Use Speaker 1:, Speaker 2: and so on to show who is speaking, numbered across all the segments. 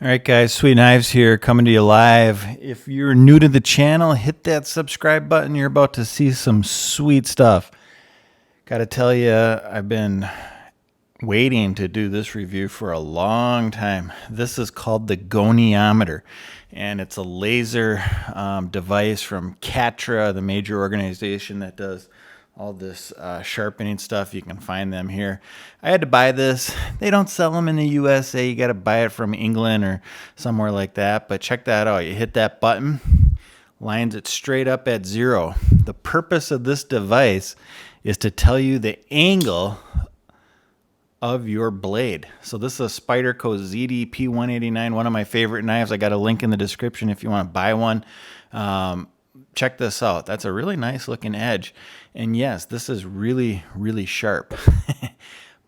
Speaker 1: All right, guys, Sweetknives here, coming to you live. If you're new to the channel, hit that subscribe button. You're about to see some sweet stuff. Got to tell you, I've been waiting to do this review for a long time. This is called the Goniometer, and it's a laser device from CATRA, the major organization that does all this sharpening stuff. You can find them here. I had to buy this. They don't sell them in the USA. You got to buy it from England or somewhere like that. But check that out. You hit that button, lines it straight up at 0. The purpose of this device is to tell you the angle of your blade. So this is a Spyderco ZDP 189, one of my favorite knives. I got a link in the description if you want to buy one. Check this out. That's a really nice looking edge. And yes, this is really, really sharp.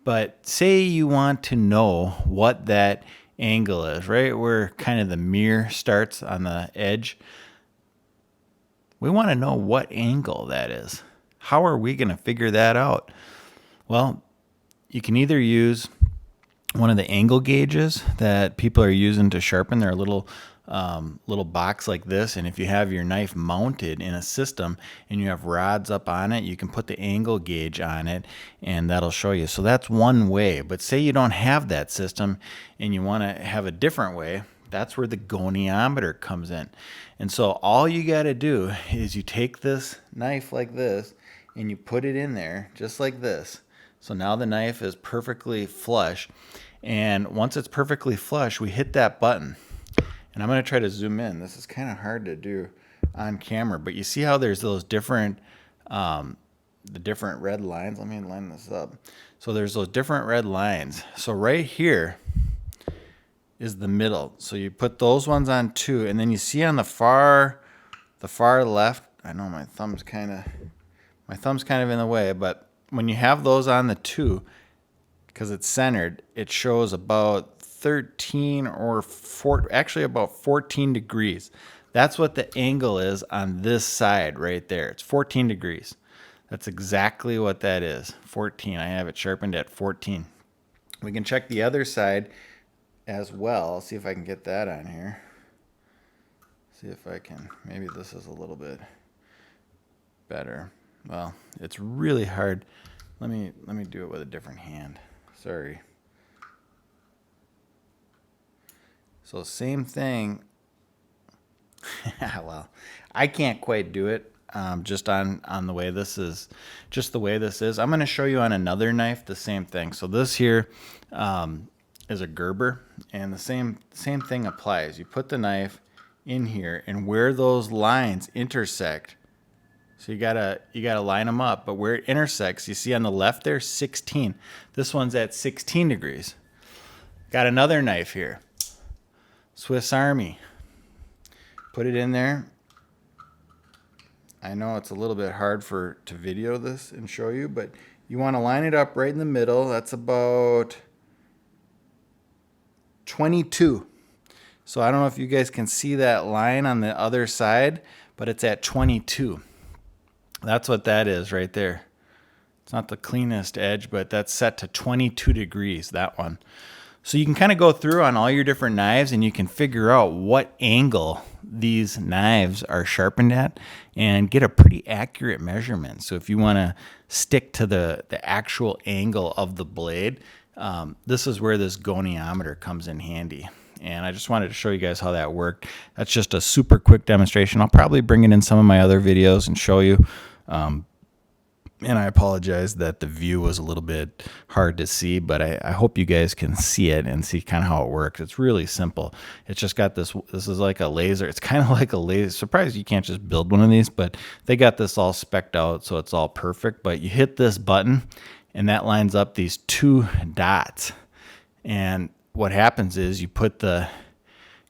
Speaker 1: But say you want to know what that angle is, right? Where kind of the mirror starts on the edge. We want to know what angle that is. How are we going to figure that out? Well, you can either use one of the angle gauges that people are using to sharpen. They're a little box like this, and if you have your knife mounted in a system and you have rods up on it, you can put the angle gauge on it and that'll show you. So that's one way. But say you don't have that system and you want to have a different way, that's where the goniometer comes in. And so all you got to do is you take this knife like this and you put it in there just like this. So now the knife is perfectly flush, and once it's perfectly flush, we hit that button. And I'm going to try to zoom in. This is kind of hard to do on camera, but you see how there's those different, the different red lines. Let me line this up. So there's those different red lines. So right here is the middle. So you put those ones on 2, and then you see on the far left. I know my thumb's kind of in the way, but when you have those on the 2, because it's centered, it shows about 13 or 4, actually about 14 degrees. That's what the angle is on this side right there. It's 14 degrees. That's exactly what that is. 14. I have it sharpened at 14. We can check the other side as well. I'll see if I can get that on here. See if I can. Maybe this is a little bit better. Well, it's really hard. Let me do it with a different hand. Sorry. So same thing. Well, I can't quite do it just on the way this is. Just the way this is. I'm going to show you on another knife the same thing. So this here is a Gerber, and the same thing applies. You put the knife in here, and where those lines intersect. So you gotta line them up, but where it intersects, you see on the left there, 16. This one's at 16 degrees. Got another knife here, Swiss Army. Put it in there. I know it's a little bit hard to video this and show you, but you want to line it up right in the middle. That's about 22. So I don't know if you guys can see that line on the other side, but it's at 22. That's what that is right there. It's not the cleanest edge, but that's set to 22 degrees, that one. So you can kind of go through on all your different knives and you can figure out what angle these knives are sharpened at and get a pretty accurate measurement. So if you want to stick to the actual angle of the blade, this is where this goniometer comes in handy. And I just wanted to show you guys how that worked. That's just a super quick demonstration. I'll probably bring it in some of my other videos and show you. And I apologize that the view was a little bit hard to see, but I hope you guys can see it and see kind of how it works. It's really simple. It's just got this is like a laser. It's kind of like a laser. Surprised you can't just build one of these, but they got this all spec'd out, so it's all perfect. But you hit this button, and that lines up these 2 dots. And what happens is you put the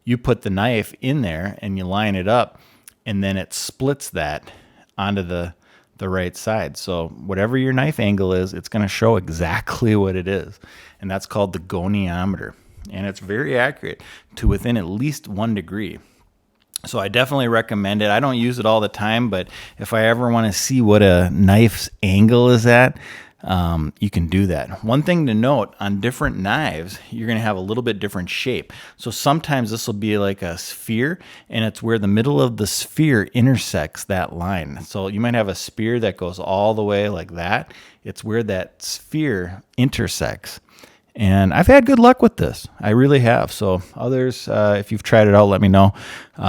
Speaker 1: knife in there and you line it up, and then it splits that onto the right side. So whatever your knife angle is, it's going to show exactly what it is. And that's called the goniometer. And it's very accurate to within at least 1 degree. So I definitely recommend it. I don't use it all the time, but if I ever want to see what a knife's angle is at, you can do that. One thing to note, on different knives, you're going to have a little bit different shape. So sometimes this will be like a sphere, and it's where the middle of the sphere intersects that line. So you might have a spear that goes all the way like that. It's where that sphere intersects. And I've had good luck with this. I really have. So others, if you've tried it out, let me know.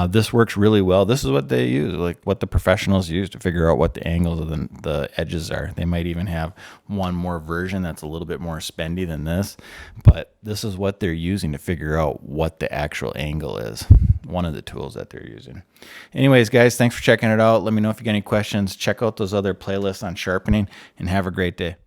Speaker 1: This works really well. This is what they use, like what the professionals use to figure out what the angles of the edges are. They might even have one more version that's a little bit more spendy than this, but this is what they're using to figure out what the actual angle is. One of the tools that they're using. Anyways, guys, thanks for checking it out. Let me know if you got any questions. Check out those other playlists on sharpening, and have a great day.